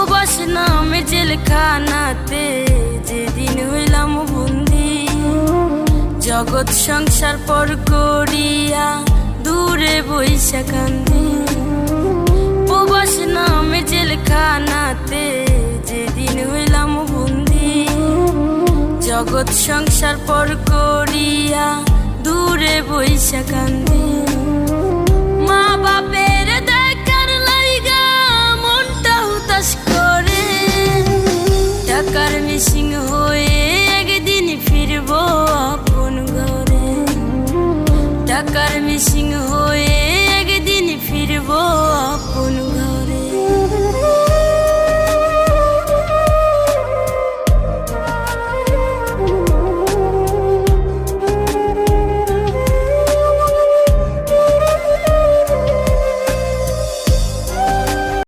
প্রবাস নামে জেলখানাতে যেদিন হইলাম বন্দি, জগৎ সংসার পর করিয়া দূরে বইসা কান্দি। প্রবাস নামে জেলখানাতে যেদিন হইলাম বন্দি, জগৎ সংসার পর করিয়া দূরে বইসা কান্দি।